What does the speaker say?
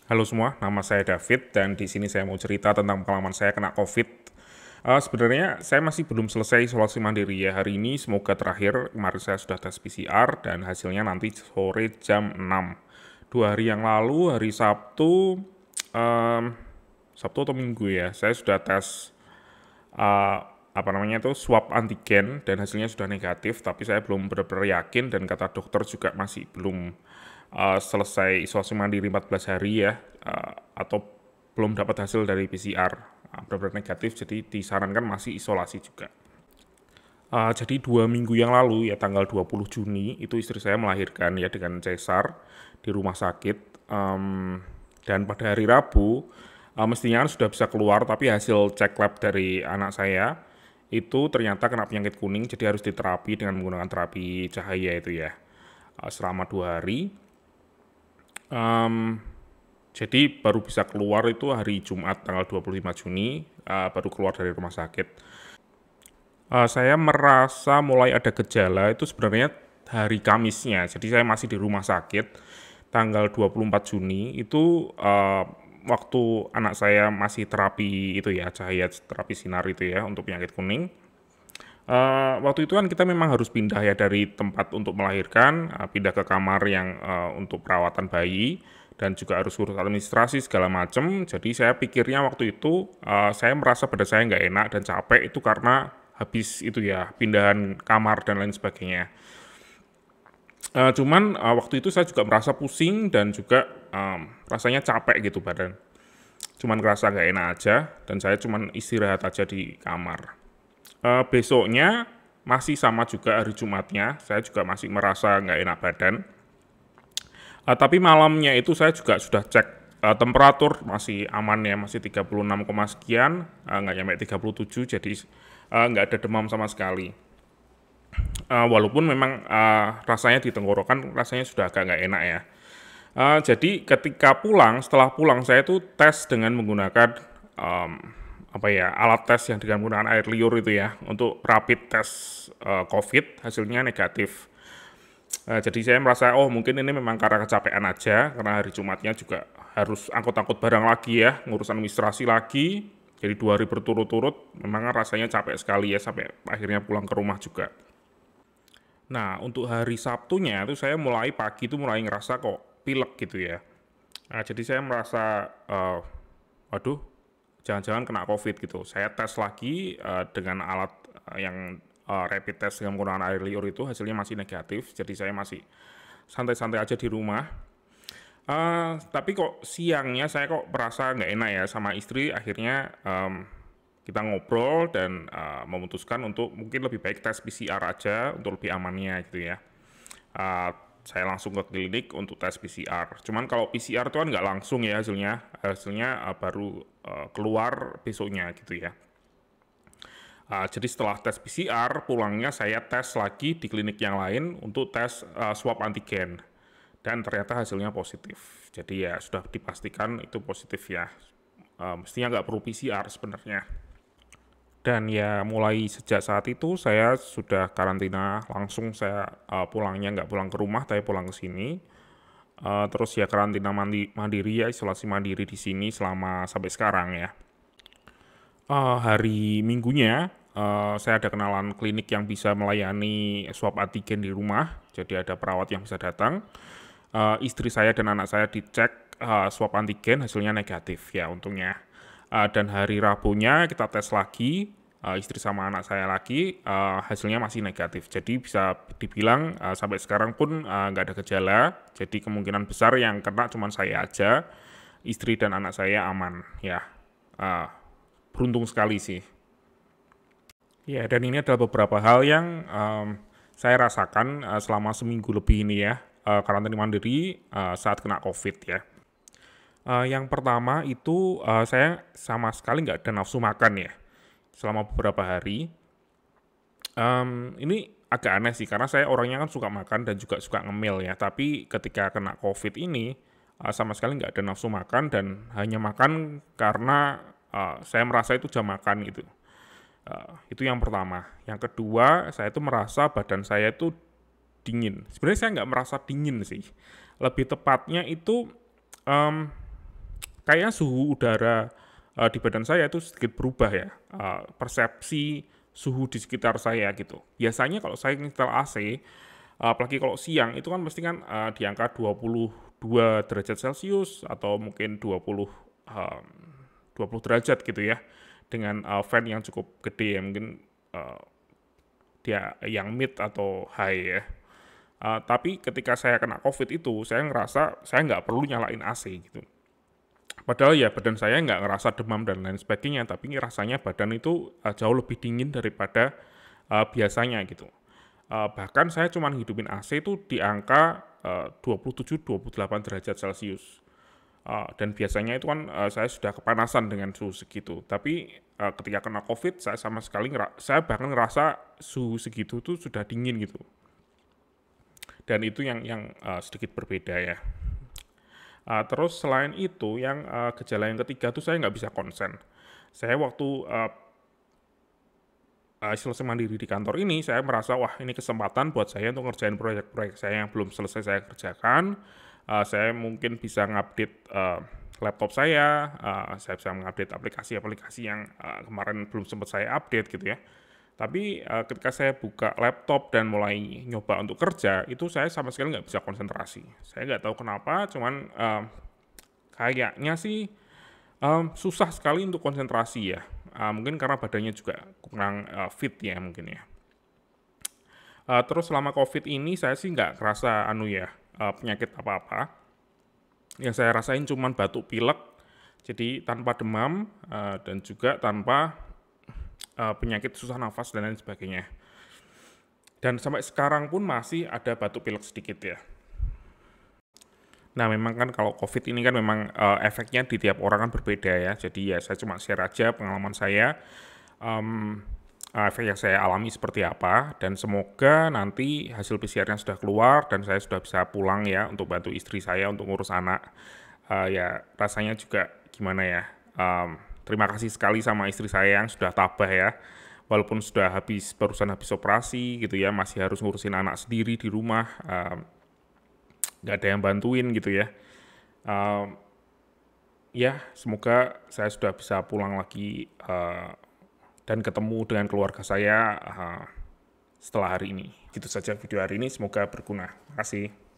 Halo semua, nama saya David dan di sini saya mau cerita tentang pengalaman saya kena COVID. Sebenarnya saya masih belum selesai isolasi mandiri ya. Hari ini semoga terakhir. Kemarin saya sudah tes PCR dan hasilnya nanti sore jam 6. 2 hari yang lalu, hari Sabtu, em, Sabtu atau Minggu ya, saya sudah tes eh, apa namanya itu swab antigen dan hasilnya sudah negatif, tapi saya belum benar-benar yakin dan kata dokter juga masih belum selesai isolasi mandiri 14 hari ya, atau belum dapat hasil dari PCR benar-benar negatif, jadi disarankan masih isolasi juga. Jadi 2 minggu yang lalu ya tanggal 20 Juni itu istri saya melahirkan ya dengan cesar di rumah sakit. Dan pada hari Rabu mestinya kan sudah bisa keluar, tapi hasil cek lab dari anak saya itu ternyata kena penyakit kuning, jadi harus diterapi dengan menggunakan terapi cahaya itu ya, selama 2 hari. Jadi baru bisa keluar itu hari Jumat tanggal 25 Juni, baru keluar dari rumah sakit. Saya merasa mulai ada gejala itu sebenarnya hari Kamisnya, jadi saya masih di rumah sakit tanggal 24 Juni itu, waktu anak saya masih terapi itu ya, cahaya terapi sinar itu ya untuk penyakit kuning. Waktu itu kan kita memang harus pindah ya dari tempat untuk melahirkan, pindah ke kamar yang untuk perawatan bayi dan juga harus urus administrasi segala macam. Jadi saya pikirnya waktu itu saya merasa badan saya nggak enak dan capek itu karena habis itu ya pindahan kamar dan lain sebagainya. Cuman waktu itu saya juga merasa pusing dan juga rasanya capek gitu badan. Cuman ngerasa nggak enak aja dan saya cuman istirahat aja di kamar. Besoknya masih sama juga hari Jumatnya, saya juga masih merasa nggak enak badan. Tapi malamnya itu saya juga sudah cek temperatur masih aman ya, masih 36, sekian, nggak nyampe 37, jadi nggak ada demam sama sekali. Walaupun memang rasanya di tenggorokan rasanya sudah agak nggak enak ya. Jadi ketika pulang, setelah pulang saya tuh tes dengan menggunakan em, apa ya, alat tes yang dengan menggunakan air liur itu ya untuk rapid test COVID, hasilnya negatif. Jadi saya merasa oh mungkin ini memang karena kecapean aja, karena hari Jumatnya juga harus angkut-angkut barang lagi ya, ngurus administrasi lagi. Jadi 2 hari berturut-turut, memang rasanya capek sekali ya sampai akhirnya pulang ke rumah juga. Nah, untuk hari Sabtunya itu saya mulai pagi itu mulai ngerasa kok pilek gitu ya. Jadi saya merasa, waduh, jangan-jangan kena COVID gitu. Saya tes lagi dengan alat yang rapid test dengan menggunakan air liur itu hasilnya masih negatif. Jadi saya masih santai-santai aja di rumah. Tapi kok siangnya saya kok merasa nggak enak ya sama istri. Akhirnya kita ngobrol dan memutuskan untuk mungkin lebih baik tes PCR aja untuk lebih amannya gitu ya. Uh, saya langsung ke klinik untuk tes PCR. Cuman kalau PCR itu kan nggak langsung ya hasilnya baru keluar besoknya gitu ya. Jadi setelah tes PCR, pulangnya saya tes lagi di klinik yang lain untuk tes swab antigen. Dan ternyata hasilnya positif. Jadi ya sudah dipastikan itu positif ya. Mestinya nggak perlu PCR sebenarnya. Dan ya mulai sejak saat itu saya sudah karantina langsung, saya pulangnya nggak pulang ke rumah tapi pulang ke sini. Terus ya karantina mandiri ya, isolasi mandiri di sini selama sampai sekarang ya. Hari Minggunya saya ada kenalan klinik yang bisa melayani swab antigen di rumah. Jadi ada perawat yang bisa datang. Istri saya dan anak saya dicek swab antigen hasilnya negatif ya untungnya. Dan hari Rabunya kita tes lagi, istri sama anak saya lagi, hasilnya masih negatif. Jadi bisa dibilang sampai sekarang pun nggak ada gejala. Jadi kemungkinan besar yang kena cuma saya aja, istri dan anak saya aman ya. Uh, Beruntung sekali sih. Ya, dan ini adalah beberapa hal yang saya rasakan selama seminggu lebih ini ya, karantina mandiri saat kena COVID ya. Yang pertama itu saya sama sekali nggak ada nafsu makan ya selama beberapa hari. Ini agak aneh sih karena saya orangnya kan suka makan dan juga suka ngemil ya. Tapi ketika kena COVID ini sama sekali nggak ada nafsu makan dan hanya makan karena saya merasa itu jam makan gitu. Itu yang pertama. Yang kedua, saya itu merasa badan saya itu dingin. Sebenarnya saya nggak merasa dingin sih. Lebih tepatnya itu kayaknya suhu udara di badan saya itu sedikit berubah ya, persepsi suhu di sekitar saya gitu. Biasanya kalau saya nyetel AC, apalagi kalau siang itu kan mesti kan di angka 22 derajat Celcius atau mungkin 20 derajat gitu ya, dengan fan yang cukup gede ya, mungkin dia yang mid atau high ya. Tapi ketika saya kena COVID itu, saya ngerasa saya nggak perlu nyalain AC gitu. Padahal ya badan saya nggak ngerasa demam dan lain sebagainya, tapi rasanya badan itu jauh lebih dingin daripada biasanya gitu. Bahkan saya cuma hidupin AC itu di angka 27-28 derajat Celcius. Dan biasanya itu kan saya sudah kepanasan dengan suhu segitu. Tapi ketika kena COVID, saya sama sekali saya bahkan ngerasa suhu segitu tuh sudah dingin gitu. Dan itu yang sedikit berbeda ya. Terus selain itu, yang gejala yang ketiga tuh saya nggak bisa konsen. Saya waktu selesai mandiri di kantor ini, saya merasa wah ini kesempatan buat saya untuk ngerjain proyek-proyek saya yang belum selesai saya kerjakan. Saya mungkin bisa ngupdate laptop saya bisa mengupdate aplikasi-aplikasi yang kemarin belum sempat saya update gitu ya. Tapi ketika saya buka laptop dan mulai nyoba untuk kerja, itu saya sama sekali nggak bisa konsentrasi. Saya nggak tahu kenapa, cuman kayaknya sih susah sekali untuk konsentrasi ya. Mungkin karena badannya juga kurang fit ya mungkin ya. Terus selama COVID ini saya sih nggak kerasa penyakit apa-apa. Yang saya rasain cuman batuk pilek, jadi tanpa demam dan juga tanpa penyakit susah nafas dan lain sebagainya. Dan sampai sekarang pun masih ada batuk pilek sedikit ya. Nah memang kan kalau COVID ini kan memang efeknya di tiap orang kan berbeda ya. Jadi ya saya cuma share aja pengalaman saya, efek yang saya alami seperti apa. Dan semoga nanti hasil PCR-nya sudah keluar dan saya sudah bisa pulang ya untuk bantu istri saya untuk ngurus anak. Ya rasanya juga gimana ya. Terima kasih sekali sama istri saya yang sudah tabah ya. Walaupun barusan habis operasi gitu ya, masih harus ngurusin anak sendiri di rumah, nggak ada yang bantuin gitu ya. Ya, semoga saya sudah bisa pulang lagi dan ketemu dengan keluarga saya setelah hari ini. Gitu saja video hari ini, semoga berguna. Terima kasih.